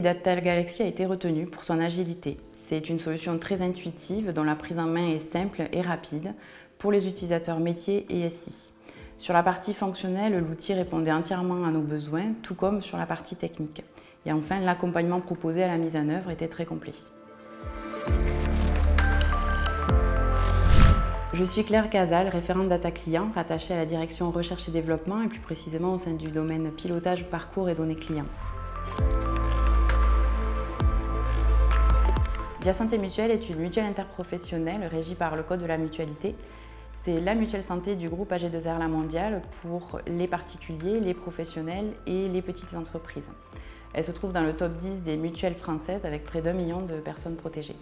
Data Galaxy a été retenu pour son agilité. C'est une solution très intuitive dont la prise en main est simple et rapide pour les utilisateurs métiers et SI. Sur la partie fonctionnelle, l'outil répondait entièrement à nos besoins, tout comme sur la partie technique. Et enfin, l'accompagnement proposé à la mise en œuvre était très complet. Je suis Claire Casal, référente data client, rattachée à la direction recherche et développement et plus précisément au sein du domaine pilotage, parcours et données clients. Via Santé Mutuelle est une mutuelle interprofessionnelle régie par le Code de la mutualité. C'est la mutuelle santé du groupe AG2R La Mondiale pour les particuliers, les professionnels et les petites entreprises. Elle se trouve dans le top 10 des mutuelles françaises avec près d'1 million de personnes protégées.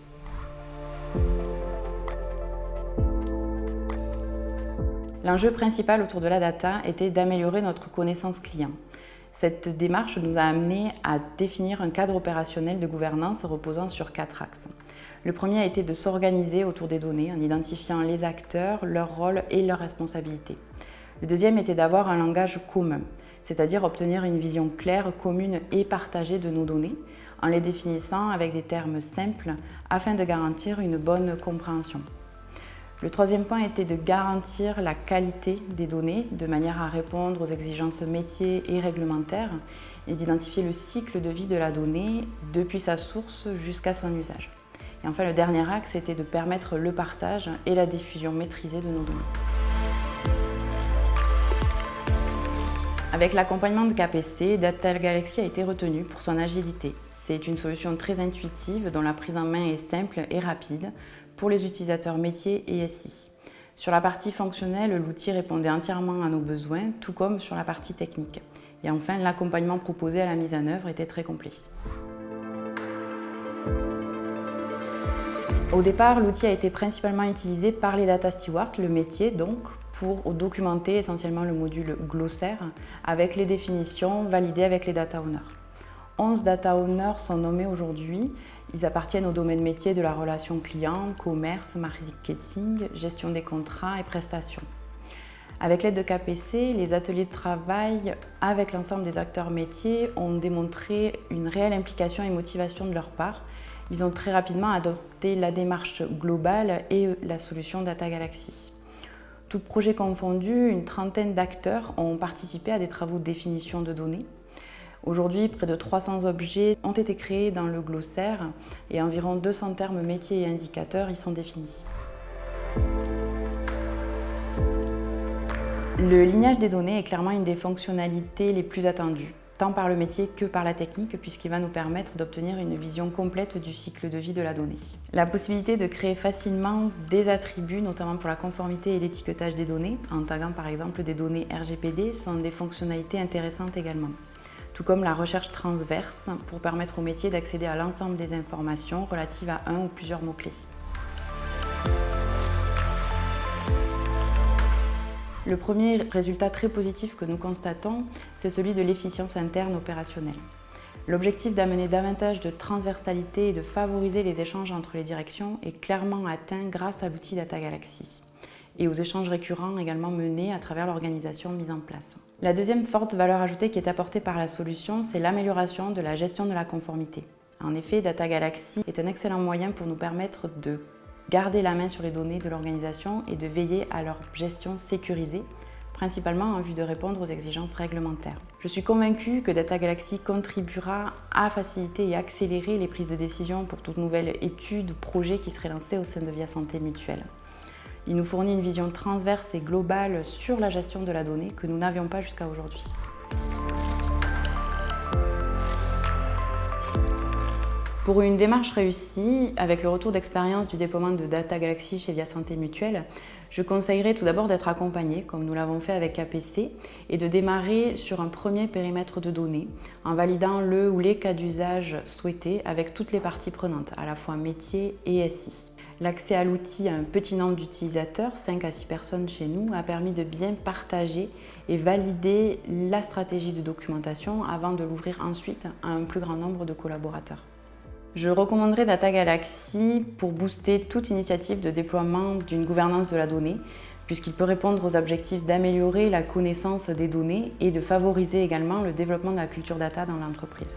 L'enjeu principal autour de la data était d'améliorer notre connaissance client. Cette démarche nous a amené à définir un cadre opérationnel de gouvernance reposant sur 4 axes. Le premier a été de s'organiser autour des données en identifiant les acteurs, leur rôle et leurs responsabilités. Le deuxième était d'avoir un langage commun, c'est-à-dire obtenir une vision claire, commune et partagée de nos données en les définissant avec des termes simples afin de garantir une bonne compréhension. Le troisième point était de garantir la qualité des données de manière à répondre aux exigences métiers et réglementaires et d'identifier le cycle de vie de la donnée depuis sa source jusqu'à son usage. Et enfin, le dernier axe était de permettre le partage et la diffusion maîtrisée de nos données. Avec l'accompagnement de KPC, Data Galaxy a été retenu pour son agilité. C'est une solution très intuitive dont la prise en main est simple et rapide pour les utilisateurs métiers et SI. Sur la partie fonctionnelle, l'outil répondait entièrement à nos besoins, tout comme sur la partie technique. Et enfin, l'accompagnement proposé à la mise en œuvre était très complet. Au départ, l'outil a été principalement utilisé par les data stewards, le métier donc, pour documenter essentiellement le module glossaire avec les définitions validées avec les data owners. 11 data owners sont nommés aujourd'hui. Ils appartiennent au domaine métier de la relation client, commerce, marketing, gestion des contrats et prestations. Avec l'aide de KPC, les ateliers de travail avec l'ensemble des acteurs métiers ont démontré une réelle implication et motivation de leur part. Ils ont très rapidement adopté la démarche globale et la solution Data Galaxy. Tout projet confondu, une trentaine d'acteurs ont participé à des travaux de définition de données. Aujourd'hui, près de 300 objets ont été créés dans le glossaire et environ 200 termes métiers et indicateurs y sont définis. Le lignage des données est clairement une des fonctionnalités les plus attendues, tant par le métier que par la technique, puisqu'il va nous permettre d'obtenir une vision complète du cycle de vie de la donnée. La possibilité de créer facilement des attributs, notamment pour la conformité et l'étiquetage des données, en taguant par exemple des données RGPD, sont des fonctionnalités intéressantes également. Tout comme la recherche transverse pour permettre au métier d'accéder à l'ensemble des informations relatives à un ou plusieurs mots-clés. Le premier résultat très positif que nous constatons, c'est celui de l'efficience interne opérationnelle. L'objectif d'amener davantage de transversalité et de favoriser les échanges entre les directions est clairement atteint grâce à l'outil Data Galaxy et aux échanges récurrents également menés à travers l'organisation mise en place. La deuxième forte valeur ajoutée qui est apportée par la solution, c'est l'amélioration de la gestion de la conformité. En effet, Data Galaxy est un excellent moyen pour nous permettre de garder la main sur les données de l'organisation et de veiller à leur gestion sécurisée, principalement en vue de répondre aux exigences réglementaires. Je suis convaincue que Data Galaxy contribuera à faciliter et accélérer les prises de décision pour toute nouvelle étude ou projet qui serait lancé au sein de Via Santé Mutuelle. Il nous fournit une vision transverse et globale sur la gestion de la donnée que nous n'avions pas jusqu'à aujourd'hui. Pour une démarche réussie, avec le retour d'expérience du déploiement de Data Galaxy chez Via Santé Mutuelle, je conseillerais tout d'abord d'être accompagné, comme nous l'avons fait avec KPC, et de démarrer sur un premier périmètre de données, en validant le ou les cas d'usage souhaités avec toutes les parties prenantes, à la fois métier et SI. L'accès à l'outil à un petit nombre d'utilisateurs, 5 à 6 personnes chez nous, a permis de bien partager et valider la stratégie de documentation avant de l'ouvrir ensuite à un plus grand nombre de collaborateurs. Je recommanderais Data Galaxy pour booster toute initiative de déploiement d'une gouvernance de la donnée, puisqu'il peut répondre aux objectifs d'améliorer la connaissance des données et de favoriser également le développement de la culture data dans l'entreprise.